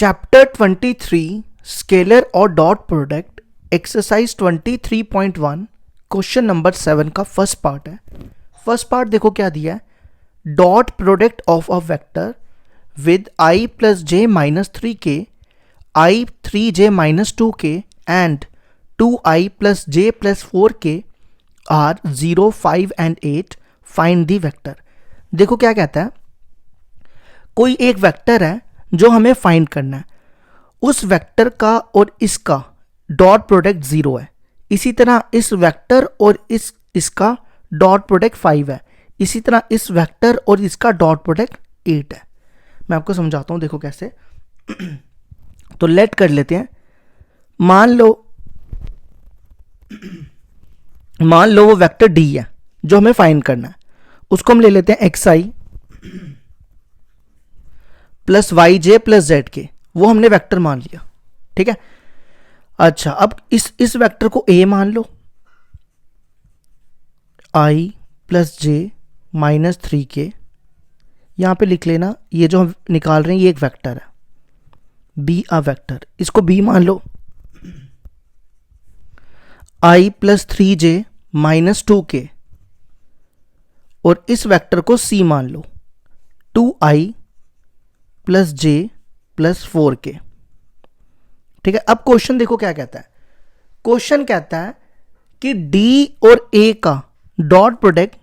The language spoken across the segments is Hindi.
चैप्टर 23 स्केलर और dot product exercise 23.1 question number 7 का फर्स्ट पार्ट है। फर्स्ट पार्ट देखो क्या दिया है, dot product of a vector with i plus j minus 3k, i 3j minus 2k and 2i plus j plus 4k are 0, 5 and 8, find the vector. देखो क्या कहता है, कोई एक वेक्टर है जो हमें फाइंड करना है, उस वेक्टर का और इसका डॉट प्रोडक्ट 0 है। इसी तरह इस वेक्टर और इसका डॉट प्रोडक्ट 5 है। इसी तरह इस वेक्टर और इसका डॉट प्रोडक्ट 8 है। मैं आपको समझाता हूं, देखो कैसे। तो लेट कर लेते हैं। मान लो वो वेक्टर डी है जो हमें फाइंड करना है। उसको हम ले लेते हैं xi प्लस वाई जे प्लस जेड के, वो हमने वेक्टर मान लिया, ठीक है। अच्छा, अब इस वेक्टर को a मान लो, i plus j minus 3k, यहां पे लिख लेना। ये जो हम निकाल रहे हैं ये एक वेक्टर है, b अ वेक्टर, इसको b मान लो। i plus 3j minus 2k और इस वेक्टर को c मान लो, 2i plus j plus 4k, ठीक है। अब क्वेश्चन देखो क्या कहता है। क्वेश्चन कहता है कि d और a का dot product,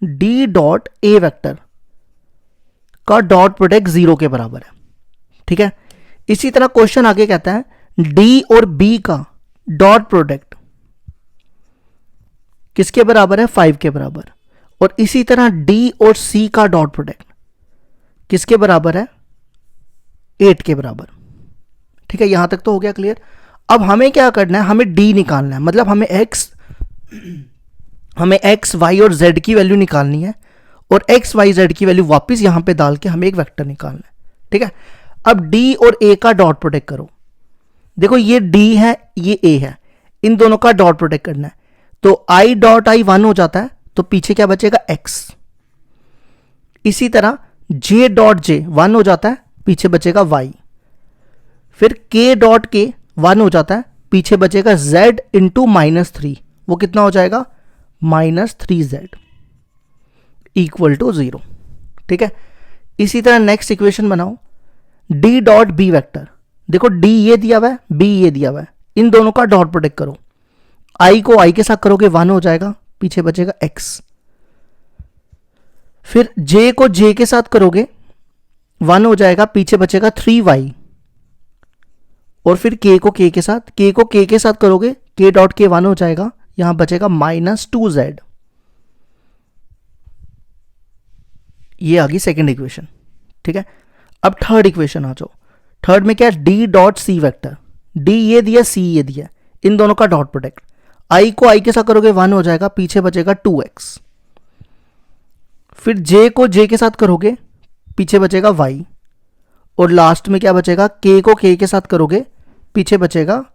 d dot a vector का डॉट प्रोडक्ट 0 के बराबर है, ठीक है। इसी तरह क्वेश्चन आगे कहता है d और b का डॉट प्रोडक्ट किसके बराबर है, 5 के बराबर। और इसी तरह d और c का डॉट प्रोडक्ट किसके बराबर है, 8 के बराबर, ठीक है। यहां तक तो हो गया क्लियर। अब हमें क्या करना है, हमें d निकालना है, मतलब हमें x y और z की वैल्यू निकालनी है और x y z की वैल्यू वापस यहां पे डाल के हमें एक वेक्टर निकालना है, ठीक है। अब d और a का डॉट प्रोडक्ट करो। देखो ये d है, ये a है, इन दोनों का डॉट प्रोडक्ट करना है। तो i डॉट i 1 हो जाता है, तो पीछे क्या बचेगा, x। इसी तरह j डॉट j 1 हो जाता है, पीछे बचेगा y। फिर k डॉट k 1 हो जाता है, पीछे बचेगा z इंटू माइनस 3, वो कितना हो जाएगा, माइनस 3z इक्वल टू 0, ठीक है। इसी तरह नेक्स्ट इक्वेशन बनाओ, d डॉट b वेक्टर। देखो d ये दिया हुआ है, b ये दिया हुआ है, इन दोनों का डॉट प्रोडक्ट करो। i को i के साथ करोगे 1 हो जाएगा, पीछे बचेगा x। फिर j को j के साथ करोगे 1 हो जाएगा, पीछे बचेगा 3y। और फिर k को k के साथ करोगे, k डॉट k 1 हो जाएगा, यहां बचेगा माइनस 2z। ये आ गई सेकेंड इक्वेशन, ठीक है। अब थर्ड इक्वेशन आ जाओ। थर्ड में क्या है, d dot c vector, d ये दिया, c ये दिया, इन दोनों का डॉट प्रोडक्ट। i को i के साथ करोगे 1 हो जाएगा, पीछे बचेगा 2x। फिर j को j के साथ करोगे, पीछे बचेगा y। और लास्ट में क्या बचेगा, k को k के साथ करोगे, पीछे बचेगा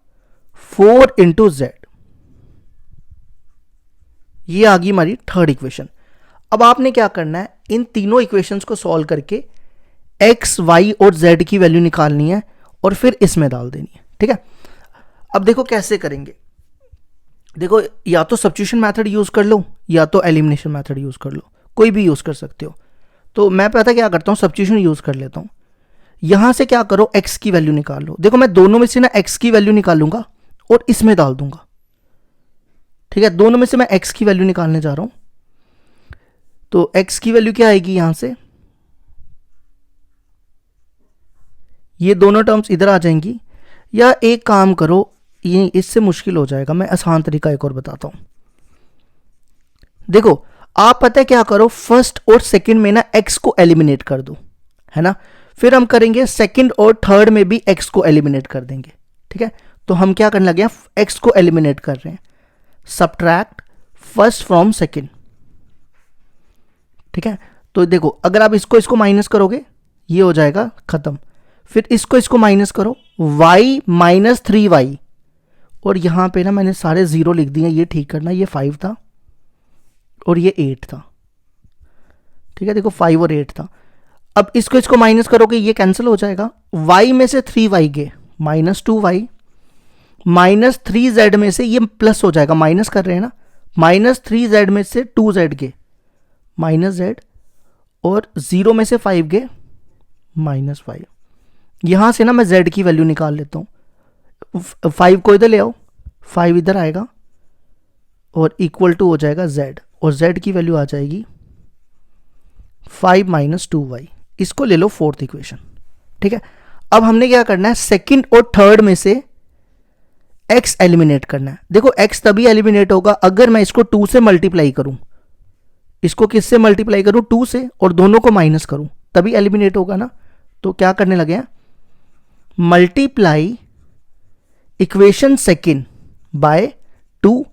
4 इंटू जेड। ये आ गई हमारी थर्ड इक्वेशन। अब आपने क्या करना है, इन तीनों इक्वेशंस को सॉल्व करके x, y और z की वैल्यू निकालनी है और फिर इसमें डाल देनी है, ठीक है। अब देखो कैसे करेंगे। देखो, या तो सब्स्टिट्यूशन मेथड यूज कर लो या तो एलिमिनेशन मेथड यूज कर लो, कोई भी यूज कर सकते हो। तो मैं पता क्या करता हूं, सब्स्टिट्यूशन यूज कर लेता हूं। यहां से क्या करो, x की वैल्यू निकाल लो। देखो मैं दोनों में से ना x की वैल्यू निकालूंगा और इसमें डाल दूंगा, ठीक है। दोनों में से मैं x की वैल्यू निकालने जा रहा हूं। तो x की वैल्यू क्या आएगी, यहां से ये दोनों टर्म्स इधर आ जाएंगी। या एक काम करो, ये इससे मुश्किल हो जाएगा, मैं आसान तरीका एक और बताता हूं। देखो आप पता है क्या करो, फर्स्ट और सेकंड में ना x को एलिमिनेट कर दो, है ना। फिर हम करेंगे सेकंड और थर्ड में भी x को एलिमिनेट कर देंगे, ठीक है। तो हम क्या करने लगे हैं, x को एलिमिनेट कर रहे हैं। सब्ट्रैक्ट फर्स्ट फ्रॉम सेकंड, ठीक है। तो देखो अगर आप इसको माइनस करोगे, ये हो जाएगा खत्म। फिर इसको माइनस करो, y माइनस 3y। और यहां पे ना मैंने सारे 0 लिख दिए, ये ठीक करना, ये 5 था और ये 8 था, ठीक है। देखो 5 और 8 था। अब इसको माइनस करोगे, ये कैंसिल हो जाएगा y में से 3y गए -2y, -3z में से ये प्लस हो जाएगा, माइनस कर रहे हैं ना, -3z में से 2z गए -z, और 0 में से 5 गए -5। यहां से ना मैं z की वैल्यू निकाल लेता हूं। 5 को इधर ले आओ, 5 इधर आएगा और इक्वल टू हो जाएगा z, और z की वैल्यू आ जाएगी 5 - 2y। इसको ले लो फोर्थ इक्वेशन। ठीक है, अब हमने क्या करना है, सेकंड और थर्ड में से x एलिमिनेट करना है। देखो x तभी एलिमिनेट होगा अगर मैं इसको 2 से मल्टीप्लाई करूं, इसको किससे मल्टीप्लाई करूं, 2 से, और दोनों को माइनस करूं, तभी एलिमिनेट होगा ना। तो क्या करने लगे हैं, multiply equation second by 2,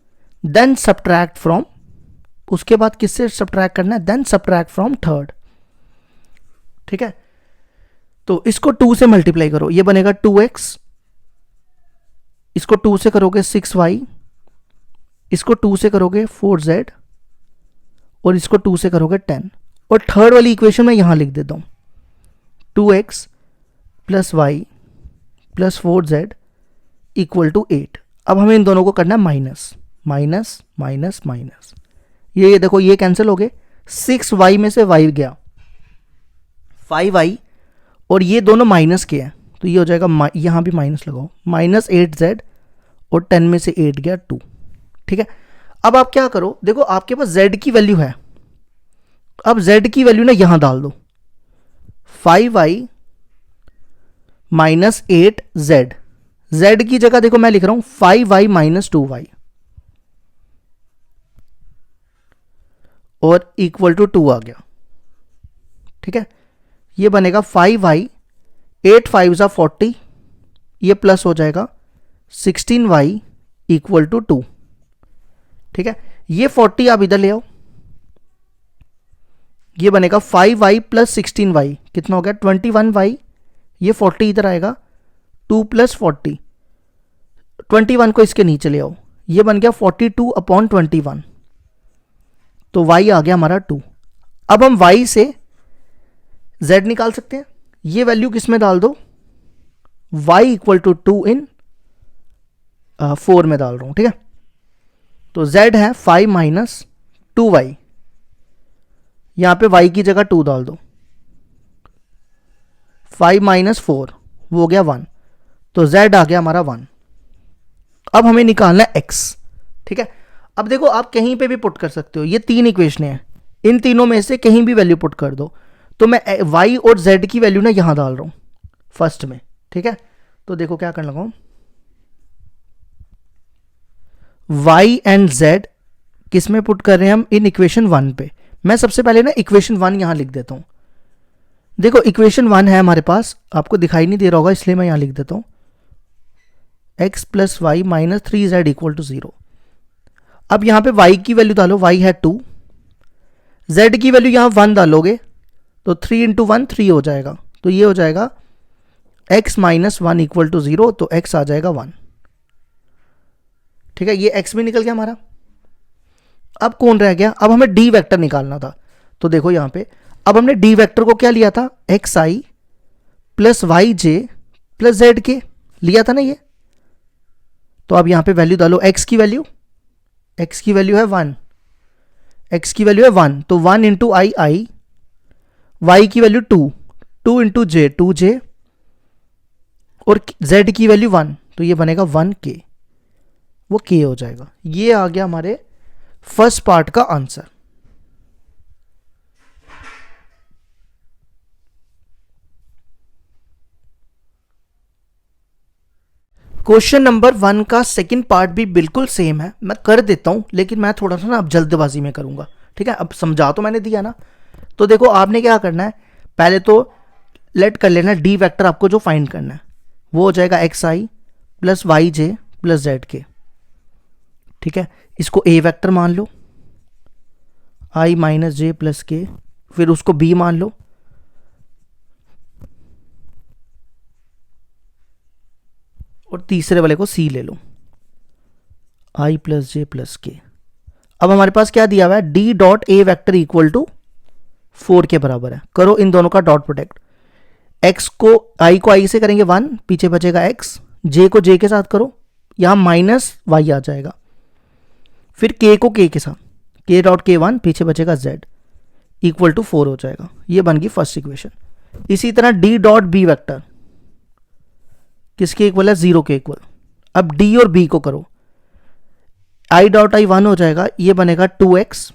then subtract from, उसके बाद किससे सब्ट्रैक्ट करना है, देन सब्ट्रैक्ट फ्रॉम थर्ड। ठीक है, तो इसको 2 से मल्टीप्लाई करो, ये बनेगा 2x, इसको 2 से करोगे 6y, इसको 2 से करोगे 4z, और इसको 2 से करोगे 10, और थर्ड वाली इक्वेशन में यहां लिख देता हूं 2x + y + 4z = 8। अब हमें इन दोनों को करना है माइनस माइनस माइनस माइनस, ये देखो ये कैंसिल हो गए, 6y में से y गया 5y, और ये दोनों माइनस के हैं तो ये हो जाएगा, यहां भी माइनस लगाओ, -8z, और 10 में से 8 गया 2। ठीक है, अब आप क्या करो, देखो आपके पास z की वैल्यू है, अब z की वैल्यू ना यहां डाल दो, 5y - 8z, z की जगह देखो मैं लिख रहा हूं 5y - 2y, और इक्वल टू 2 आ गया। ठीक है, ये बनेगा 5y, 8 5 = 40, ये प्लस हो जाएगा 16y = 2। ठीक है, ये 40 आप इधर ले आओ, ये बनेगा 5y + 16y, कितना हो गया 21y, ये 40 इधर आएगा, 2 + 40, 21 को इसके नीचे ले आओ, ये बन गया 42/21, तो y आ गया हमारा 2। अब हम y से z निकाल सकते हैं, ये वैल्यू किस में डाल दो, y = 2 इन 4 में डाल रहा हूं। ठीक है, तो z है 5 - 2y, यहां पे y की जगह 2 डाल दो, 5 - 4 वो हो गया 1, तो z आ गया हमारा 1। अब हमें निकालना है x। ठीक है, अब देखो आप कहीं पे भी पुट कर सकते हो, ये 3 इक्वेशन हैं, इन तीनों में से कहीं भी वैल्यू पुट कर दो। तो मैं y और z की वैल्यू ना यहां डाल रहा हूं फर्स्ट में। ठीक है, तो देखो क्या करने लगा, y एंड z किस में पुट कर रहे हैं हम, इन इक्वेशन 1 पे। मैं सबसे पहले ना इक्वेशन 1 यहां लिख देता हूं। देखो इक्वेशन 1 है हमारे पास, आपको दिखाई नहीं दे रहा होगा इसलिए मैं यहां लिख देता हूं, x + y - 3z = 0। अब यहां पे y की वैल्यू डालो, y है 2, z की वैल्यू यहां 1 डालोगे तो 3 × 1 3 हो जाएगा, तो ये हो जाएगा x - 1 = 0, तो x आ जाएगा 1। ठीक है, ये x भी निकल गया हमारा। अब कौन रह गया, अब हमें d वेक्टर निकालना था। तो देखो यहां पे अब हमने d वेक्टर को क्या लिया था, xi + yj + zk लिया था ना ये। तो अब यहां पे वैल्यू डालो, x की वैल्यू है 1, x की वैल्यू है 1, तो 1 × i, y की वैल्यू 2, 2 × j 2j, और z की वैल्यू 1, तो ये बनेगा 1k, वो k हो जाएगा। ये आ गया हमारे फर्स्ट पार्ट का आंसर। क्वेश्चन नंबर 1 का सेकंड पार्ट भी बिल्कुल सेम है, मैं कर देता हूं लेकिन मैं थोड़ा सा ना अब जल्दबाजी में करूंगा। ठीक है, अब समझा तो मैंने दिया ना। तो देखो आपने क्या करना है, पहले तो लेट कर लेना डी वेक्टर, आपको जो फाइंड करना है वो हो जाएगा xi + yj + zk। ठीक है, इसको a वेक्टर मान लो, i - j + k, फिर उसको b मान लो, और तीसरे वाले को c ले लो, i + j + k। अब हमारे पास क्या दिया हुआ है, d डॉट a वेक्टर = 4 के बराबर है। करो इन दोनों का डॉट प्रोडक्ट, एक्स को आई से करेंगे 1, पीछे बचेगा एक्स, जे को जे के साथ करो, यहाँ माइनस वाई आ जाएगा, फिर के को के साथ, के डॉट के 1, पीछे बचेगा जेड, इक्वल टू 4 हो जाएगा। ये बन गई फर्स्ट इक्वेशन। इसी तरह डी डॉट बी वेक्टर किसके इक्वल है, 0 के इक्वल। अब डी और बी को करो, आई डॉट आई 1 हो जाएगा, ये बनेगा 2x,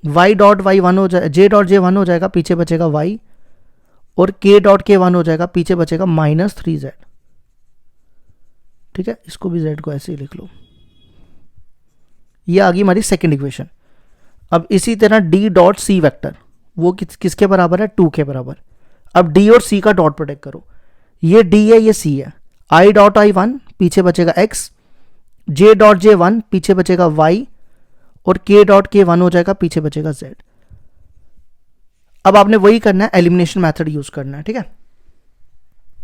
वाई डॉट वाई 1 हो जाएगा, जे डॉट जे 1 हो जाएगा, पीछे बचेगा y, और k डॉट के 1 हो जाएगा, पीछे बचेगा -3z। ठीक है, इसको भी z को ऐसे ही लिख लो। ये आ गई हमारी सेकेंड इक्वेशन। अब इसी तरह डी डॉट सी वेक्टर, वो किसके बराबर है, 2 के बराबर। अब डी और सी का डॉट प्रोडक्ट करो, ये डी है ये सी है, आई डॉट आई 1, पीछे बचेगा x, जे डॉट जे 1, पीछे बचेगा y, और k डॉट के 1 हो जाएगा, पीछे बचेगा z। अब आपने वही करना है, एलिमिनेशन मेथड यूज करना है। ठीक है,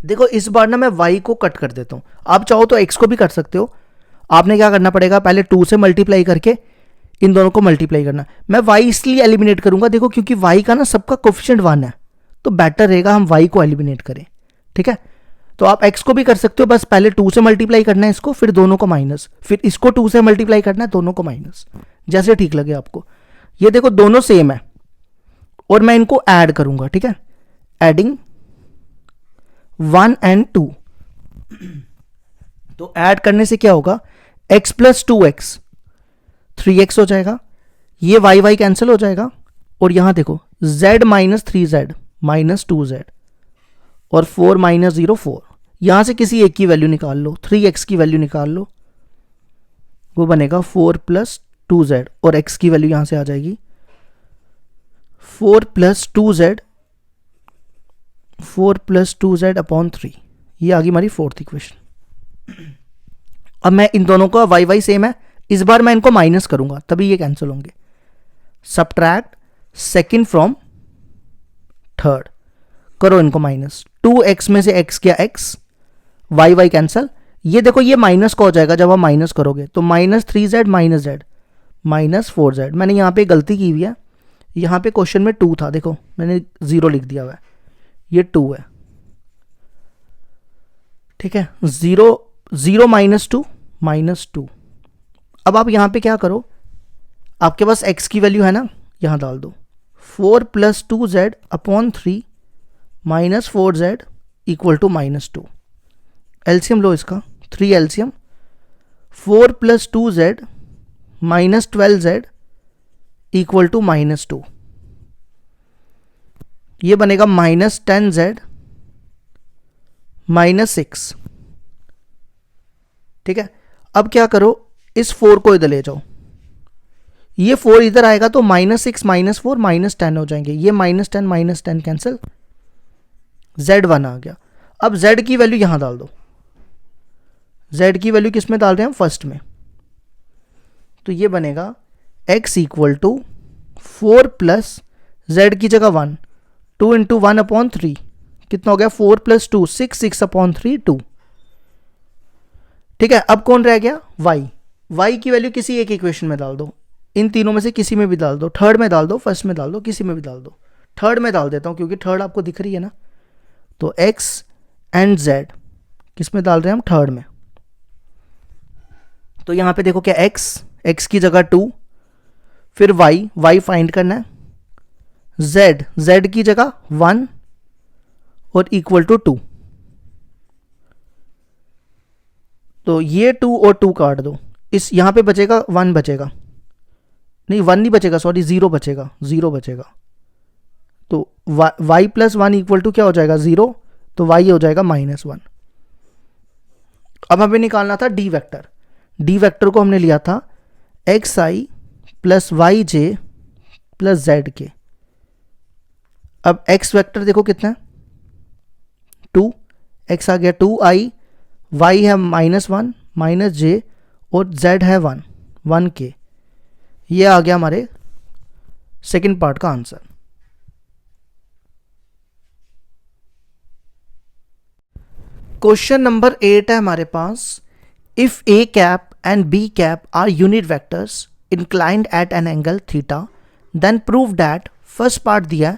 देखो इस बार ना मैं y को कट कर देता हूं, आप चाहो तो x को भी कर सकते हो। आपने क्या करना पड़ेगा, पहले 2 से मल्टीप्लाई करके इन दोनों को मल्टीप्लाई करना। मैं y इसलिए एलिमिनेट करूंगा, देखो क्योंकि y का ना सबका कोफिशिएंट 1 है, तो बेटर रहेगा हम y को एलिमिनेट करें। ठीक है, तो आप x को भी कर सकते हो, बस पहले 2 से मल्टीप्लाई करना है इसको, फिर दोनों को माइनस, फिर इसको 2 से मल्टीप्लाई करना है, दोनों को माइनस, जैसे ठीक लगे आपको। ये देखो दोनों सेम है, और मैं इनको ऐड करूंगा। ठीक है, एडिंग 1 and 2, तो ऐड करने से क्या होगा, x प्लस 2x 3x हो जाएगा, ये y कैंसिल हो जाएगा, और यहां देखो z minus 3z minus 2z, और 4 माइनस 0 4, यहां से किसी एक की वैल्यू निकाल लो, 3x की वैल्यू निकाल लो, वो बनेगा 4 प्लस 2z, और x की वैल्यू यहां से आ जाएगी 4 प्लस 2z अपॉन 3। ये आ गई हमारी फोर्थ इक्वेशन। अब मैं इन दोनों का y सेम है, इस बार मैं इनको माइनस करूंगा, तभी ये कैंसिल होंगे। सब्ट्रैक्ट सेकेंड फ्रॉम थर्ड, करो इनको माइनस, 2x में से x क्या x, y कैंसिल, ये देखो ये माइनस का हो जाएगा जब आप माइनस करोगे, तो -3z minus z minus 4z। मैंने यहाँ पे गलती की हुई है, यहाँ पे क्वेश्चन में 2 था, देखो मैंने 0 लिख दिया हुआ है, ये 2 है। ठीक है, 0 माइनस 2 माइनस 2। अब आप यहाँ पे क्या करो, आपके पास x की वैल्यू है ना, यहाँ डाल दो, 4 plus 2z upon 3 minus 4z equal to -2। LCM लो इसका, 3 LCM, 4 plus 2z minus 12z equal to -2। ये बनेगा -10z -6। ठीक है, अब क्या करो, इस 4 को इधर ले जाओ, ये 4 इधर आएगा तो -6 -4 -10 हो जाएंगे, ये -10 कैंसिल, z1 आ गया। अब z की वैल्यू यहां डाल दो, z की वैल्यू किस में डाल रहे हैं हम, फर्स्ट में, तो ये बनेगा x equal to 4 plus z की जगह 1, 2 इंटू 1 अपॉन 3, कितना हो गया, 4 प्लस 2 6, 6 अपॉन 3 2। ठीक है, अब कौन रह गया, y की वैल्यू किसी एक इक्वेशन में डाल दो, इन तीनों में से किसी में भी डाल दो, थर्ड में डाल दो, फर्स्ट में डाल दो, किसी में भी डाल दो। थर्ड में डाल देता हूं क्योंकि थर्ड आपको दिख रही है ना, तो x एंड z किस में डाल रहे हैं हम, थर्ड में। तो यहां पे देखो क्या, x की जगह 2, फिर y फाइंड करना है, z की जगह 1 और इक्वल टू 2, तो ये 2 और 2 काट दो, इस यहां पे बचेगा 1 बचेगा, नहीं 1 नहीं बचेगा, सॉरी 0 बचेगा, 0 बचेगा, तो y प्लस 1 इक्वल टू क्या हो जाएगा, 0, तो y हो जाएगा -1। अब हमें निकालना था डी वेक्टर, डी वेक्टर को हमने लिया था xi plus yj plus zk। अब x वेक्टर देखो कितना है, 2, x आ गया 2i, y है -1 माइनस j, और z है 1k। ये आ गया हमारे सेकंड पार्ट का आंसर। क्वेश्चन नंबर 8 है हमारे पास, if a cap and b cap are unit vectors inclined at an angle theta, then prove that, first part दिया है,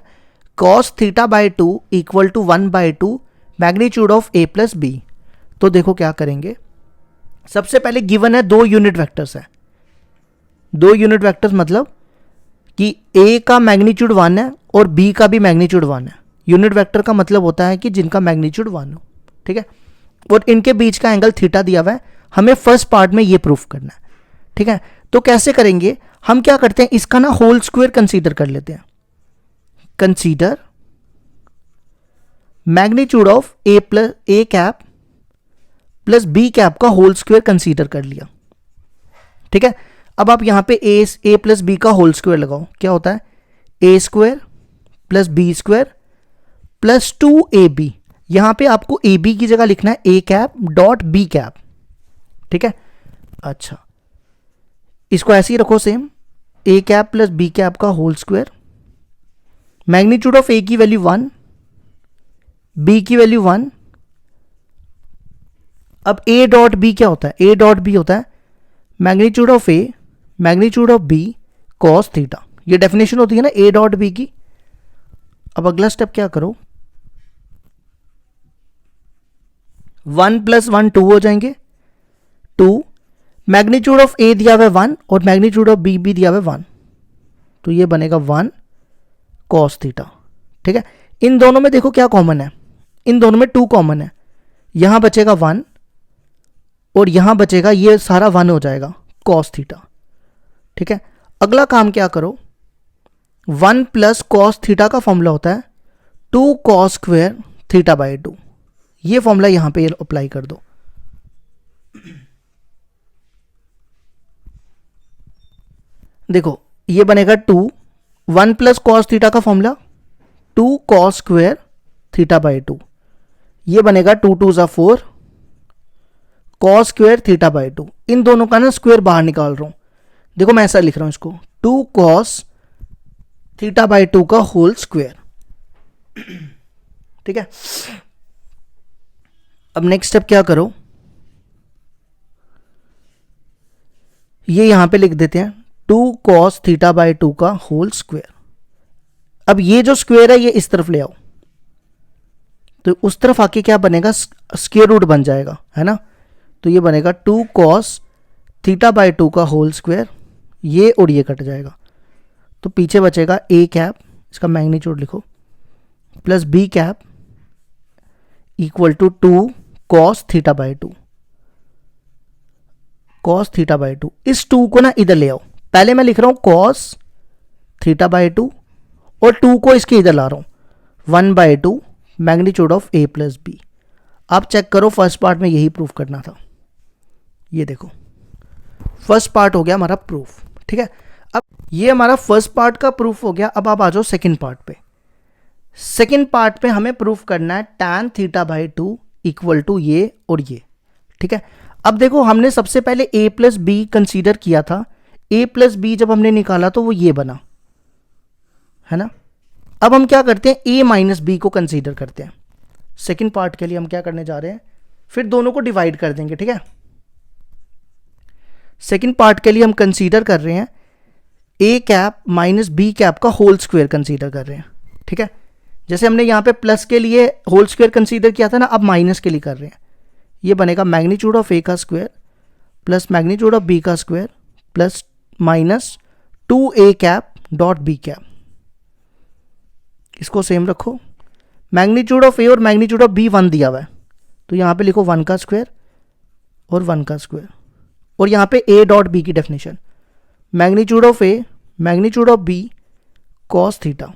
cos theta by two equal to 1/2 magnitude of A plus B. तो देखो क्या करेंगे, सबसे पहले गिवन है 2 यूनिट वेक्टर्स है। 2 यूनिट वेक्टर्स मतलब कि ए का मैग्नीट्यूड 1 है और बी का भी मैग्नीट्यूड 1 है। यूनिट वेक्टर का मतलब होता है कि जिनका मैग्नीट्यूड 1 हो, ठीक है, और इनके बीच का एंगल थीटा दिया हुआ है। हमें फर्स्ट पार्ट में ये प्रूफ करना है, ठीक है। तो कैसे करेंगे, हम क्या करते हैं, इसका ना होल स्क्वायर कंसीडर कर लेते हैं। Consider magnitude of A plus A cap plus B cap का होल स्क्वायर कंसीडर कर लिया, ठीक है। अब आप यहां पे ए प्लस बी का होल स्क्वायर लगाओ, क्या होता है, A square plus B square plus 2ab। यहां पे आपको ए बी की जगह लिखना है A cap dot B cap, ठीक है। अच्छा, इसको ऐसे ही रखो सेम, ए कैप प्लस बी कैप का होल स्क्वायर, मैग्नीट्यूड ऑफ ए की वैल्यू 1, बी की वैल्यू 1। अब ए डॉट बी क्या होता है, ए डॉट बी होता है magnitude of a magnitude of b cos theta. ये डेफिनेशन होती है ना ए डॉट बी की। अब अगला स्टेप क्या करो, 1 + 1 2 हो जाएंगे, 2 मैग्नीट्यूड ऑफ ए दिया हुआ है 1 और मैग्नीट्यूड ऑफ बी भी दिया हुआ है 1, तो ये बनेगा 1 कॉस थीटा, ठीक है। इन दोनों में देखो क्या कॉमन है, इन दोनों में 2 कॉमन है, यहां बचेगा 1 और यहां बचेगा, ये सारा 1 हो जाएगा कॉस थीटा, ठीक है। अगला काम क्या करो, 1 + कॉस थीटा का फॉर्मूला होता है 2 कॉस स्क्वायर थीटा बाई 2। ये फॉर्मूला यहां पे अप्लाई कर दो। देखो ये बनेगा 2, 1 + कॉस थीटा का formula 2 cos square theta by 2। ये बनेगा 2 2 ज़ा 4 कॉस स्क्वायर थीटा बाई 2। इन दोनों का ना स्क्वायर बाहर निकाल रहा हूं, देखो मैं ऐसा लिख रहा हूं इसको, 2 कॉस थीटा बाई 2 का होल स्क्वायर, ठीक है। अब नेक्स्ट स्टेप क्या करो, ये यहां पे लिख देते हैं 2 कॉस थीटा बाई 2 का होल स्क्वायर। अब ये जो स्क्वायर है ये इस तरफ ले आओ, तो उस तरफ आके क्या बनेगा, स्क्वायर रूट बन जाएगा, है ना। तो ये बनेगा 2 कॉस थीटा बाई 2 का होल स्क्वायर, ये और ये कट जाएगा, तो पीछे बचेगा ए कैप, इसका मैग्नीट्यूड लिखो, plus B cap equal to 2 cos theta by 2, cos theta by 2। इस 2 को ना इधर ले आओ, पहले मैं लिख रहा हूं कॉस थीटा बाई 2 और 2 को इसके इधर ला रहा हूं, 1/2 magnitude of A plus b. आप चेक करो, फर्स्ट पार्ट में यही प्रूफ करना था। ये देखो फर्स्ट पार्ट हो गया हमारा प्रूफ, ठीक है। अब ये हमारा फर्स्ट पार्ट का प्रूफ हो गया। अब आप आ जाओ सेकंड पार्ट पे। सेकंड पार्ट पे हमें प्रूफ करना है tan theta by 2 equal to ये और ये, ठीक है। अब देखो हमने सबसे पहले a प्लस बी कंसीडर किया था, a प्लस बी जब हमने निकाला तो वो ये बना, है ना। अब हम क्या करते हैं, a माइनस बी को कंसीडर करते हैं। सेकंड पार्ट के लिए हम क्या करने जा रहे हैं, फिर दोनों को डिवाइड कर देंगे, ठीक है। सेकंड पार्ट के लिए हम कंसीडर कर रहे हैं A cap minus B cap का होल स्क्वायर कंसीडर कर रहे हैं, ठीक है। जैसे हमने यहाँ पे प्लस के लिए होल स्क्वायर कंसीडर किया था ना, अब माइनस के लिए कर रहे हैं। ये बनेगा मैग्नीट्यूड ऑफ ए का square plus magnitude of B का square plus minus 2a cap dot B cap. इसको सेम रखो, मैग्नीट्यूड ऑफ ए और मैग्नीट्यूड ऑफ बी 1 दिया हुआ है, तो यहाँ पे लिखो 1 का स्क्वायर और 1 का स्क्वायर, और यहाँ पे a डॉट बी की definition, magnitude of a magnitude of b cos theta.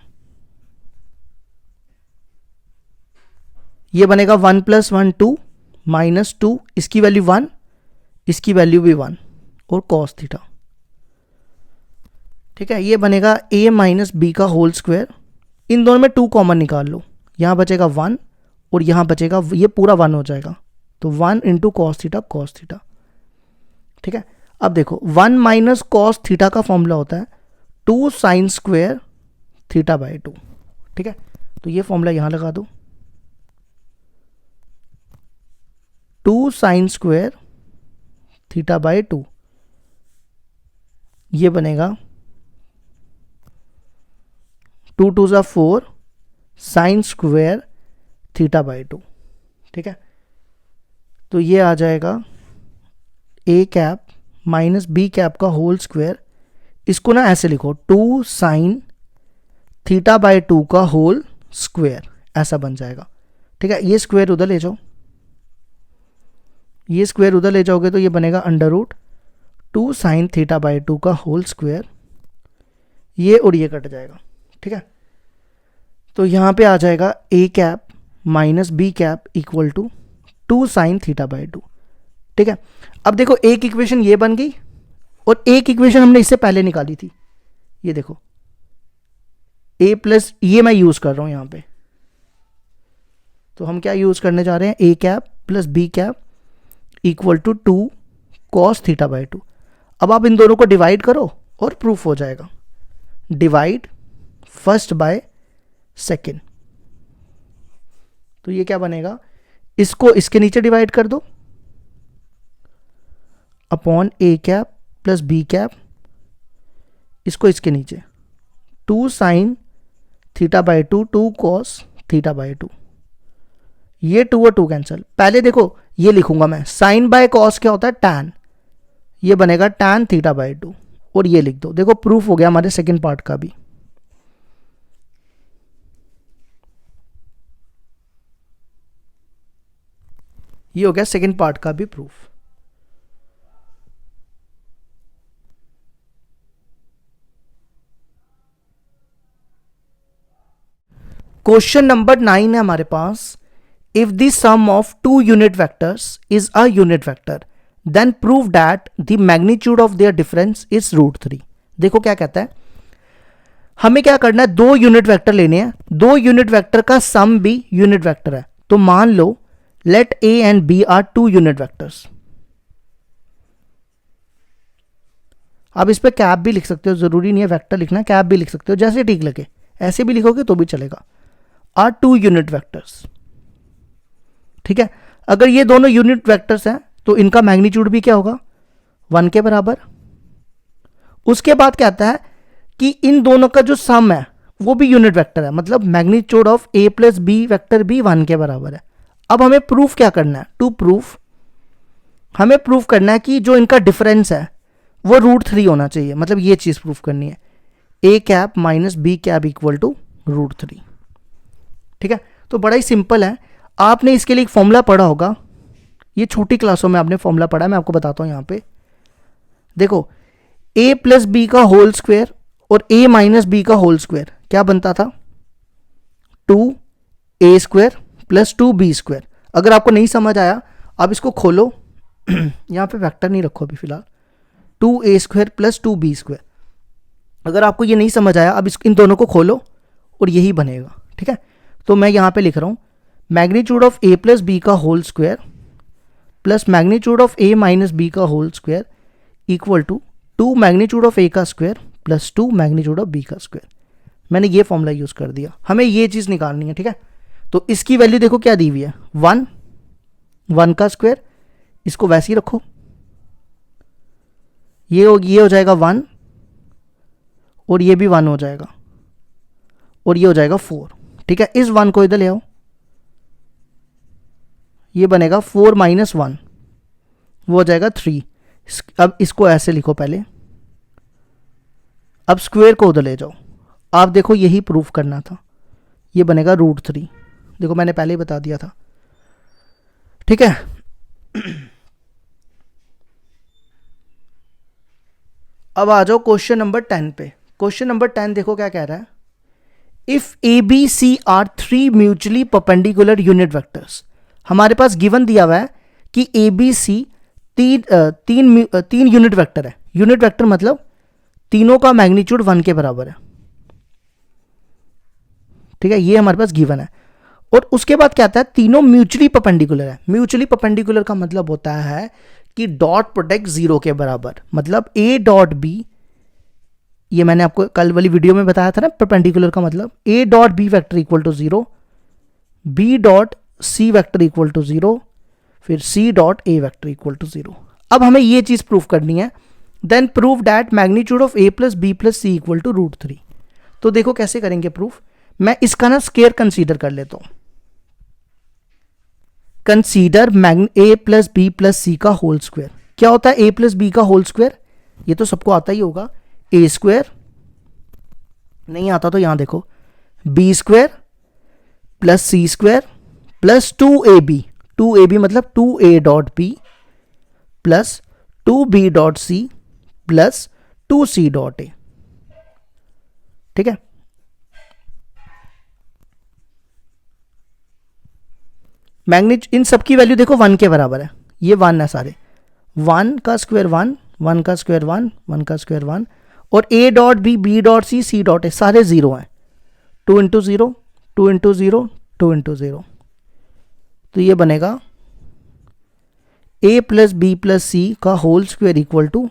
ये बनेगा 1 + 1 2 माइनस 2, इसकी वैल्यू 1, इसकी वैल्यू भी 1 और कॉस थीटा, ठीक है। ये बनेगा a माइनस बी का होल स्क्वायर। इन दोनों में 2 कॉमन निकाल लो, यहाँ बचेगा 1 और यहाँ बचेगा, ये पूरा 1 हो जाएगा, तो 1 × कॉस थीटा, ठीक है। अब देखो 1 माइनस कॉस थीटा का फॉर्मूला होता है 2 साइन स्क्वायर थीटा बाई 2, ठीक है। तो ये फॉर्मूला यहां लगा दो, 2 साइन स्क्वायर थीटा बाई 2, ये बनेगा 2 2 ज़ा 4 साइन स्क्वायर थीटा बाई 2। ठीक है, तो ये आ जाएगा A cap minus B cap का होल स्क्वायर। इसको ना ऐसे लिखो, 2 साइन थीटा बाई 2 का होल स्क्वायर, ऐसा बन जाएगा। ठीक है, ये स्क्वायर उधर ले जाओ, ये स्क्वायर उधर ले जाओगे तो ये बनेगा under root 2 sine theta by 2 का होल स्क्वायर, ये और ये कट जाएगा। ठीक है, तो यहाँ पे आ जाएगा A cap minus B cap equal to 2 sine theta by 2। ठीक है, अब देखो एक इक्वेशन ये बन गई और एक इक्वेशन हमने इससे पहले निकाली थी, ये देखो ए प्लस, ये मैं यूज कर रहा हूं यहां पे। तो हम क्या यूज करने जा रहे हैं, A cap plus B cap equal to 2 cos theta by 2। अब आप इन दोनों को डिवाइड करो और प्रूफ हो जाएगा। डिवाइड फर्स्ट बाय सेकेंड, तो ये क्या बनेगा, इसको इसके नीचे डिवाइड कर दो अपॉन ए कैप प्लस बी कैप, इसको इसके नीचे 2 sine theta by 2 2 cos theta by 2, ये 2 और 2 कैंसिल। पहले देखो ये लिखूंगा मैं, साइन बाय कॉस क्या होता है, टैन, ये बनेगा टैन थीटा बाई 2 और ये लिख दो। देखो प्रूफ हो गया हमारे सेकंड पार्ट का भी। ये हो गया सेकंड पार्ट का भी प्रूफ। क्वेश्चन नंबर 9 है हमारे पास, if the sum of 2 unit vectors is a unit vector then prove that the magnitude of their difference is √3। देखो क्या कहता है, हमें क्या करना है, 2 यूनिट वेक्टर लेने हैं, 2 यूनिट वेक्टर का सम भी यूनिट वेक्टर है। तो मान लो let A and B are 2 unit vectors. आप इस पे कैप भी लिख सकते हो, जरूरी नहीं है वेक्टर लिखना, कैप भी लिख सकते हो, जैसे ठीक लगे, ऐसे भी लिखोगे तो भी चलेगा। Are 2 unit vectors. ठीक है, अगर ये दोनों यूनिट वेक्टर्स हैं तो इनका मैग्नीट्यूड भी क्या होगा, 1 के बराबर। उसके बाद क्या आता है कि इन दोनों का जो सम है वो भी यूनिट वेक्टर है, मतलब magnitude of A plus b vector भी 1 के बराबर है। अब हमें प्रूफ क्या करना है, टू प्रूफ, हमें प्रूफ करना है कि जो इनका डिफरेंस है वो √3 होना चाहिए, मतलब ये चीज प्रूफ करनी है, A cap minus B cap equal to √3। ठीक है, तो बड़ा ही सिंपल है। आपने इसके लिए एक फॉर्मूला पढ़ा होगा, ये छोटी क्लासों में आपने फॉर्मूला पढ़ा है, मैं आपको बताता हूं। यहां पे देखो, a प्लस बी का होल स्क्वायर और a माइनस बी का होल स्क्वायर क्या बनता था, 2a square plus 2b square. अगर आपको नहीं समझ आया आप इसको खोलो, यहां पे वेक्टर नहीं रखो अभी फिलहाल, 2a square plus 2b square. अगर आपको ये नहीं समझ आया, अब इन दोनों को खोलो और यही बनेगा। ठीक है, तो मैं यहां पे लिख रहा हूं magnitude of a plus B का whole square plus magnitude of a minus B का whole square equal to 2 magnitude of a का square plus 2 magnitude of b का स्क्वायर। मैंने ये फॉर्मूला यूज कर दिया, हमें ये चीज निकालनी है। ठीक है, तो इसकी वैल्यू देखो क्या दी हुई है, 1 का स्क्वायर, इसको वैसे ही रखो, ये हो जाएगा 1 और ये भी 1 हो जाएगा और ये हो जाएगा 4। ठीक है, इस 1 को इधर ले आओ, ये बनेगा 4 माइनस 1, वो हो जाएगा 3। अब इसको ऐसे लिखो पहले, अब स्क्वायर को उधर ले जाओ। आप देखो यही प्रूफ करना था, ये बनेगा √3। देखो मैंने पहले ही बता दिया था। ठीक है, अब आ जाओ क्वेश्चन नंबर 10 पे। क्वेश्चन नंबर 10 देखो क्या कह रहा है, if a b c are 3 mutually perpendicular unit vectors. हमारे पास गिवन दिया हुआ है कि ए बी सी तीन यूनिट वेक्टर है। यूनिट वेक्टर मतलब तीनों का मैग्नीट्यूड 1 के बराबर है। ठीक है, ये हमारे पास गिवन है। और उसके बाद क्या आता है, तीनों म्यूचुअली परपेंडिकुलर है। म्यूचुअली परपेंडिकुलर का मतलब होता है कि डॉट प्रोडक्ट 0 के बराबर, मतलब ए डॉट बी, ये मैंने आपको कल वाली वीडियो में बताया था ना, परपेंडिकुलर का मतलब a dot B vector equal to 0, b dot c vector equal to 0, फिर c dot a vector equal to 0। अब हमें ये चीज प्रूफ करनी है, then prove that magnitude of A plus B plus c equal to √3। तो देखो कैसे करेंगे प्रूफ। मैं इसका ना स्केयर कंसीडर कर लेता हूं। Consider A plus B plus C का होल स्क्वायर। क्या होता है ए प्लस बी का होल स्क्वायर? ये तो सबको आता ही होगा। ए स्क्वायर, नहीं आता तो यहां देखो, b square plus c square plus 2ab, 2ab मतलब 2a dot b plus 2b dot c plus 2c dot a. ठीक है, मैग्नीट्यूड इन सबकी वैल्यू देखो 1 के बराबर है, ये 1 है सारे, 1 का स्क्वायर 1, 1 का स्क्वायर 1, 1 का स्क्वायर 1, और a dot b, b dot c, c dot a सारे 0 हैं। 2 इंटू 0, 2 इंटू 0, 2 इंटू 0, तो ये बनेगा a plus B plus C का होल स्क्वायर इक्वल टू,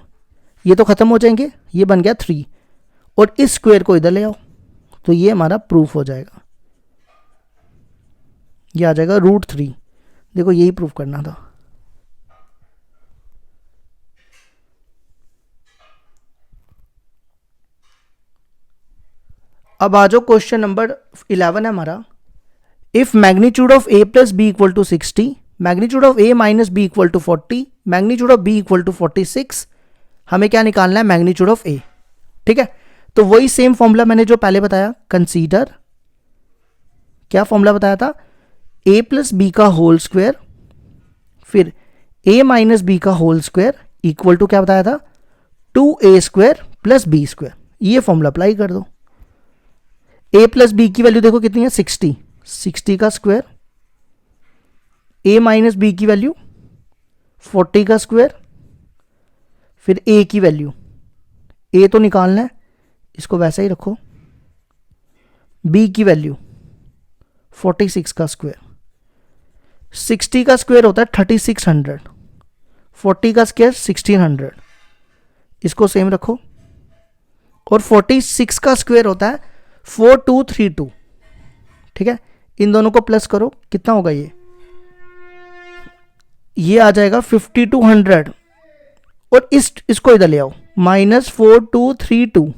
ये तो खत्म हो जाएंगे, ये बन गया 3, और इस स्क्वायर को इधर ले आओ तो ये हमारा प्रूफ हो जाएगा, ये आ जाएगा √3। देखो यही प्रूफ करना था। अब आ जाओ क्वेश्चन नंबर 11 है हमारा। If magnitude of a plus b equal to 60, magnitude of a minus b equal to 40, magnitude of b equal to 46, हमें क्या निकालना है? Magnitude of a। ठीक है, तो वही सेम फॉर्मूला मैंने जो पहले बताया, कंसीडर, क्या फॉर्मूला बताया था? a प्लस बी का होल स्क्वायर फिर a माइनस बी का होल स्क्वायर इक्वल टू क्या बताया था? 2a square plus B square. ये फॉर्मूला अप्लाई कर दो। a प्लस बी की वैल्यू देखो कितनी है? 60, 60 का स्क्वायर, a माइनस बी की वैल्यू 40 का स्क्वायर, फिर a की वैल्यू, a तो निकालना है, इसको वैसा ही रखो, b की वैल्यू 46 का स्क्वायर, 60 का स्क्वायर होता है 3600, 40 का स्क्वायर 1600, इसको सेम रखो, और 46 का स्क्वायर होता है 4232। ठीक है, इन दोनों को प्लस करो, कितना होगा ये आ जाएगा 5200, और इसको इधर ले आओ, -4232,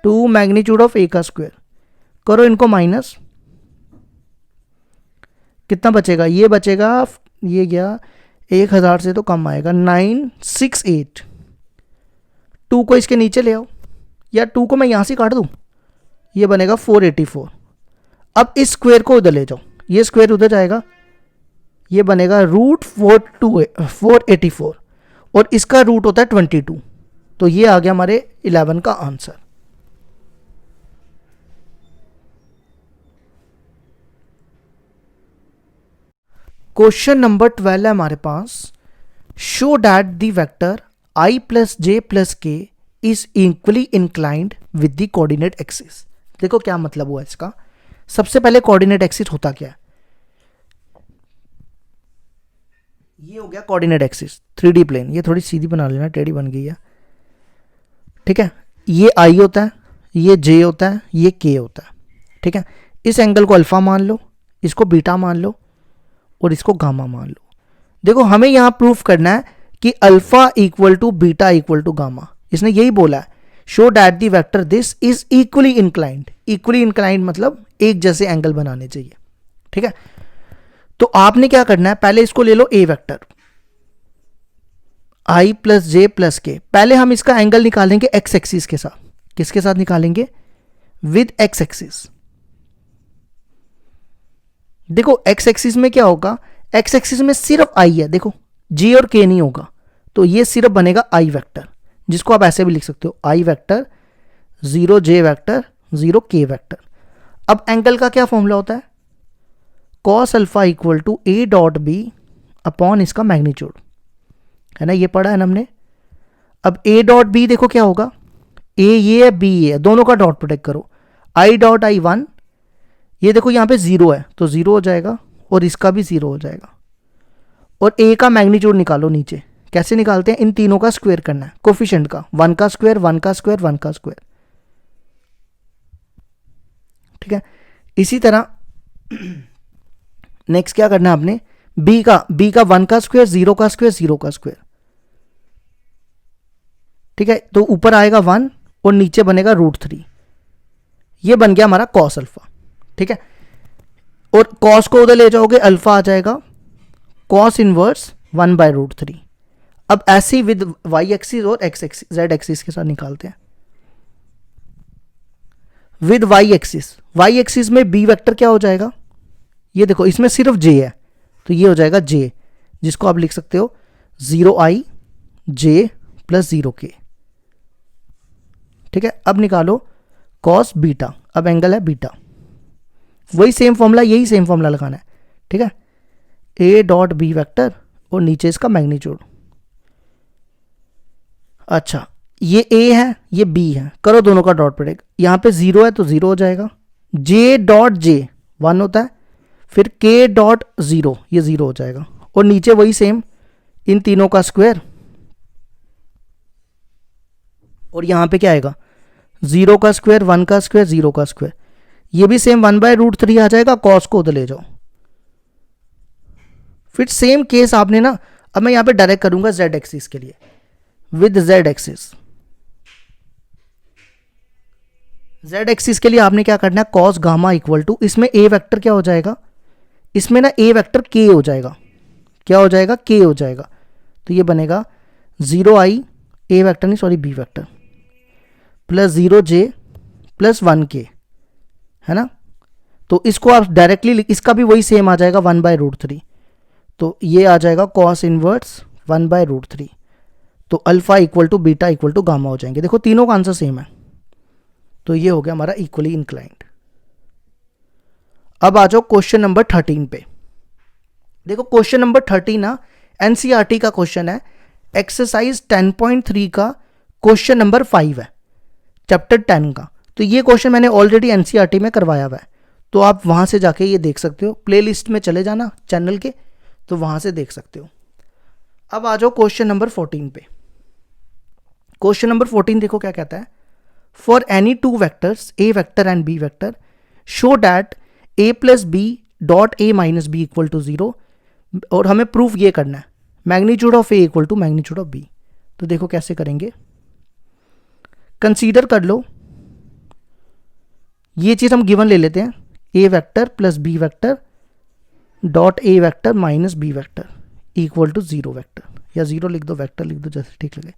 2 मैग्नीट्यूड ऑफ a का स्क्वायर, करो इनको माइनस, कितना बचेगा? ये बचेगा, ये गया 1000 से तो कम आएगा, 968। 2 को इसके नीचे ले आओ, या 2 को मैं यहां से काट दूं, ये बनेगा 484। अब इस स्क्वायर को उधर ले जाओ, ये स्क्वायर उधर जाएगा, ये बनेगा √484, और इसका रूट होता है 22, तो ये आ गया हमारे 11 का आंसर। क्वेश्चन नंबर 12 है हमारे पास। Show that the vector i plus J plus K is equally inclined with the coordinate axis. देखो क्या मतलब हुआ इसका। सबसे पहले कोऑर्डिनेट एक्सिस होता क्या है? ये हो गया कोऑर्डिनेट एक्सिस, 3D प्लेन। ये थोड़ी सीधी बना लेना, टेढ़ी बन गई है। ठीक है, ये i होता है, ये j होता है, ये k होता है। ठीक है, इस एंगल को अल्फा मान लो, इसको बीटा मान लो, और इसको गामा मान लो। देखो हमें यहां प्रूफ करना है कि alpha equal to beta equal to gamma. इसने यही बोला है, show that the vector this is equally inclined. Equally inclined मतलब एक जैसे एंगल बनाने चाहिए। ठीक है, तो आपने क्या करना है, पहले इसको ले लो A vector i plus J plus K. पहले हम इसका एंगल निकालेंगे एक्स एक्सिस के साथ। किसके साथ निकालेंगे? With x axis. देखो एक्स एक्सिस में क्या होगा, एक्स एक्सिस में सिर्फ i है, देखो g और k नहीं होगा, तो ये सिर्फ बनेगा i वेक्टर, जिसको आप ऐसे भी लिख सकते हो, i vector 0 j vector 0 k vector. अब एंगल का क्या फॉर्मूला होता है? cos alpha equal to a dot b upon इसका मैग्नीट्यूड, है ना, ये पढ़ा है ना हमने। अब a डॉट बी देखो क्या होगा, a ये है, b ये है, दोनों का डॉट प्रोडक्ट करो, i डॉट i1, ये देखो यहाँ पे 0 है तो 0 हो जाएगा, और इसका भी 0 हो जाएगा। और a का मैग्नीट्यूड निकालो नीचे। कैसे निकालते हैं? इन तीनों का स्क्वायर करना है, कोफिशिएंट का, 1 का स्क्वायर 1 का स्क्वायर 1 का स्क्वायर। ठीक है, इसी तरह नेक्स्ट क्या करना है आपने, b का 1 का स्क्वायर 0 का स्क्वायर 0 का स्क्वायर। ठीक है, तो ऊपर आएगा 1 और नीचे बनेगा √3। ये बन गया हमारा कॉस अल्फा, ठीक है। और कॉस को उधर ले जाओगे, अल्फा आ जाएगा कॉस इनवर्स 1/√3। अब ऐसे ही विद वाई एक्सिस और एक्स एक्सिस जेड एक्सिस के साथ निकालते हैं। विद वाई एक्सिस में बी वेक्टर क्या हो जाएगा, ये देखो इसमें सिर्फ जे है, तो ये हो जाएगा जे, जिसको आप लिख सकते हो 0i j + 0k, ठीक है। अब निकालो कॉस बीटा, अब एंगल है बीटा, वही सेम फॉर्मूला, यही सेम फॉर्मूला लगाना है, ठीक है। a डॉट बी वेक्टर और नीचे इसका मैग्नीट्यूड। अच्छा, ये a है ये b है, करो दोनों का डॉट प्रोडक्ट। यहां पे 0 है तो 0 हो जाएगा, j डॉट j 1 होता है, फिर k डॉट 0 ये 0 हो जाएगा, और नीचे वही सेम इन तीनों का स्क्वायर, और यहां पे क्या आएगा 0 का स्क्वायर 1 का स्क्वायर 0 का स्क्वायर, ये भी सेम 1/√3 आ जाएगा, कॉस को उधर ले जाओ। फिर सेम केस आपने ना, अब मैं यहां पे डायरेक्ट करूंगा z एक्सिस के लिए, विद z एक्सिस के लिए आपने क्या करना है, कॉस गामा इक्वल टू, इसमें a वेक्टर क्या हो जाएगा, इसमें ना a वेक्टर k हो जाएगा, क्या हो जाएगा k हो जाएगा, तो ये बनेगा 0i a वेक्टर नहीं sorry b vector plus 0j plus 1k, है ना। तो इसको आप डायरेक्टली, इसका भी वही सेम आ जाएगा 1/√3, तो ये आ जाएगा कॉस इनवर्स 1/√3, तो alpha equal to beta equal to gamma हो जाएंगे। देखो तीनों का आंसर सेम है, तो ये हो गया हमारा इक्वली इंक्लाइंड। अब आ जाओ क्वेश्चन नंबर 13 पे। देखो क्वेश्चन नंबर 13 ना एनसीईआरटी का क्वेश्चन है, एक्सरसाइज 10.3 का क्वेश्चन नंबर 5 है, चैप्टर 10 का। तो ये क्वेश्चन मैंने ऑलरेडी एनसीईआरटी में करवाया हुआ है, तो आप वहां से जाके ये देख सकते हो, प्लेलिस्ट में चले जाना चैनल के, तो वहां से देख सकते हो। अब आ जाओ क्वेश्चन नंबर 14 पे। क्वेश्चन नंबर 14 देखो क्या कहता है, for any two vectors a vector and b vector show that a plus b dot a minus b equal to 0, और हमें प्रूफ ये करना है magnitude of a equal to magnitude of b। तो देखो कैसे करेंगे, कंसीडर कर लो, ये चीज हम गिवन ले लेते हैं, a vector plus b vector dot a vector minus b vector equal to 0 vector, या 0 लिख दो, वेक्टर लिख दो, जैसे ठीक लगे।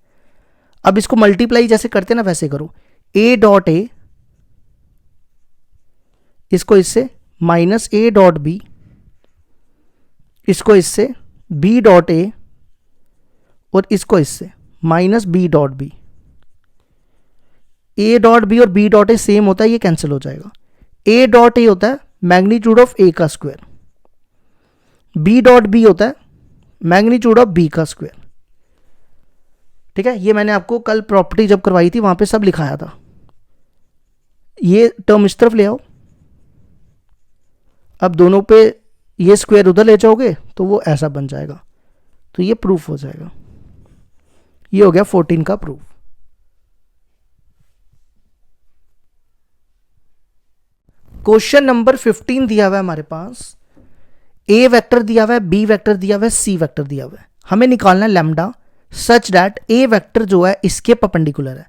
अब इसको मल्टीप्लाई जैसे करते ना वैसे करो, a डॉट a इसको इससे माइनस a डॉट b, इसको इससे b डॉट a, और इसको इससे minus b dot b। a dot b और b डॉट a सेम होता है, ये कैंसिल हो जाएगा। a डॉट a होता है मैग्नीट्यूड ऑफ a का स्क्वायर, b डॉट b होता है मैग्नीट्यूड ऑफ b का स्क्वायर, ठीक है। ये मैंने आपको कल प्रॉपर्टी जब करवाई थी वहां पे सब लिखाया था। ये टर्म इस तरफ ले आओ, अब दोनों पे ये स्क्वायर उधर ले जाओगे तो वो ऐसा बन जाएगा, तो ये प्रूफ हो जाएगा। ये हो गया 14 का प्रूफ। क्वेश्चन नंबर 15 दिया हुआ है हमारे पास, ए वेक्टर दिया हुआ है, बी वेक्टर दिया हुआ है, सी वेक्टर दिया हुआ है, हमें निकालना है lambda such that A vector जो है इसके परपेंडिकुलर है।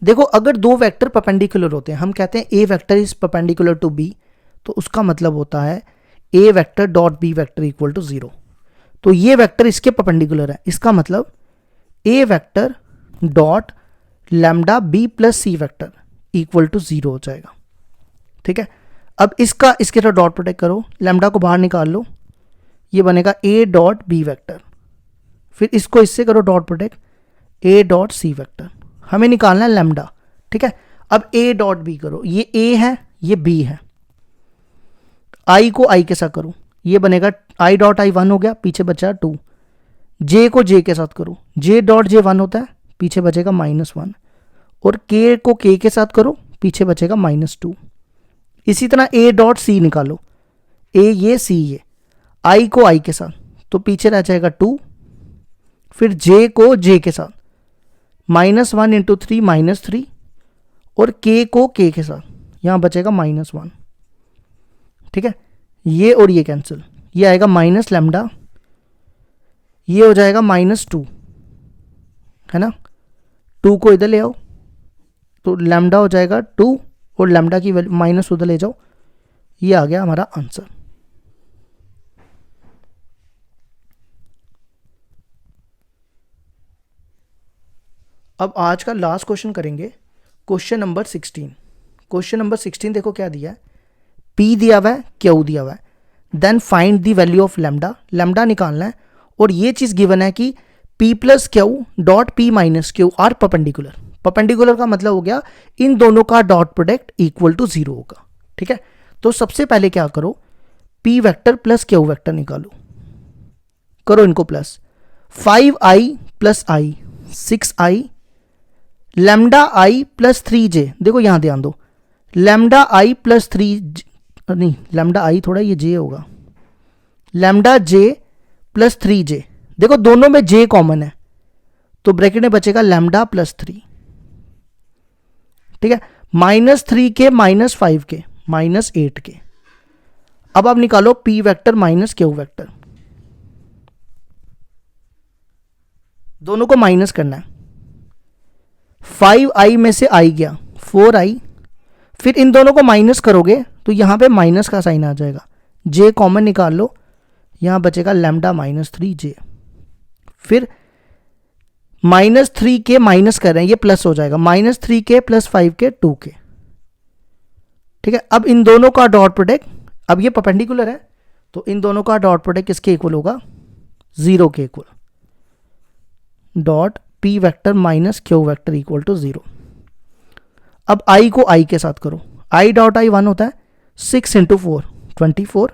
देखो अगर दो वेक्टर परपेंडिकुलर होते हैं, हम कहते हैं A vector is perpendicular to B, तो उसका मतलब होता है A vector dot B vector equal to 0। तो ये वेक्टर इसके परपेंडिकुलर है, इसका मतलब A vector dot lambda B plus C vector equal to 0 हो जाएगा, ठीक है। अब इसका इसके साथ डॉट प्रोडक्ट करो, लैम्डा को बाहर निकाल लो, ये बनेगा ए डॉट बी वेक्टर, फिर इसको इससे करो dot product a dot c vector, हमें निकालना है लैम्डा, ठीक है। अब ए डॉट बी करो, ये ए है ये बी है, आई को आई के साथ करो, ये बनेगा आई डॉट आई 1 हो गया, पीछे बचा 2, जे को जे के साथ करो, जे डॉट जे 1 होता है, पीछे बचेगा -1, और के को के के साथ करो, पीछे बचेगा -2। इसी तरह ए डॉट सी निकालो, ए ये सी ये, आई को आई के साथ, तो पीछे रह जाएगा 2, फिर जे को जे के साथ -1 इंटू 3 -3, और के को के के साथ, यहां बचेगा -1, ठीक है। ये और ये कैंसिल, ये आएगा माइनस लैम्डा, ये हो जाएगा -2, है ना। 2 को इधर ले आओ, तो लैम्डा हो जाएगा 2 और लैम्डा की वैल्यू माइनस उधर ले जाओ, ये आ गया हमारा आंसर। अब आज का लास्ट क्वेश्चन करेंगे, क्वेश्चन नंबर 16। क्वेश्चन नंबर 16 देखो क्या दिया है, P दिया हुआ है, Q दिया हुआ है, then find the value of lambda, lambda निकालना है, और ये चीज़ गिवन है कि P plus Q dot P minus Q are perpendicular. Perpendicular का मतलब हो गया इन दोनों का डॉट प्रोडक्ट इक्वल टू 0 होगा, ठीक है। तो सबसे पहले क्या करो, P vector plus Q vector निकालो, करो इनको plus, 5i plus i 6i, lambda I plus 3j, देखो यहां ध्यान दो, लैम्डा आई प्लस 3, नहीं लैम्डा आई थोड़ा ये j होगा, लैम्डा j प्लस 3j, देखो दोनों में j कॉमन है तो ब्रैकेट में बचेगा लैम्डा प्लस 3, ठीक है, -3 के -5 के -8 के। अब आप निकालो p vector minus q vector, दोनों को माइनस करना है, 5i में से i गया 4i, फिर इन दोनों को माइनस करोगे तो यहां पे माइनस का साइन आ जाएगा, j कॉमन निकाल लो, यहां बचेगा लैम्डा -3j, फिर -3 के माइनस कर रहे हैं, ये प्लस हो जाएगा, -3 के प्लस 5 के 2 के, ठीक है। अब इन दोनों का डॉट प्रोडक्ट, अब ये परपेंडिकुलर है तो इन दोनों का डॉट प्रोडक्ट किसके इक्वल होगा, 0 के equal, dot P vector minus Q vector equal to 0। अब I को I के साथ करो, I डॉट I 1 होता है 6 इंटू 4 24,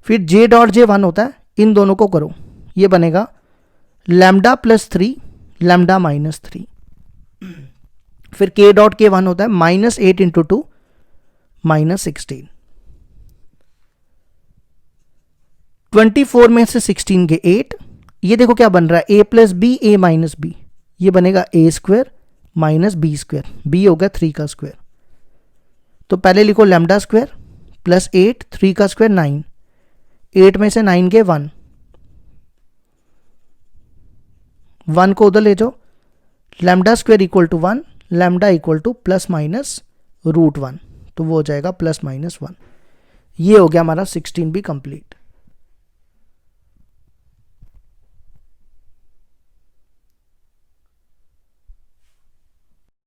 फिर J डॉट J 1 होता है, इन दोनों को करो, ये बनेगा लैम्डा प्लस 3 लैम्डा माइनस 3, फिर K डॉट K 1 होता है -8 इंटू 2 -16, 24 में से 16 के 8, ये देखो क्या बन रहा है, a plus b a minus b, ये बनेगा a square minus b square, b होगा 3 का स्क्वायर, तो पहले लिखो लैम्डा स्क्वायर प्लस 8, 3 का स्क्वायर 9, 8 में से 9 के 1, 1 को उधर ले जाओ, lambda square equal to 1, lambda equal to plus minus √1, तो वो हो जाएगा +-1। ये हो गया हमारा 16 भी कंप्लीट।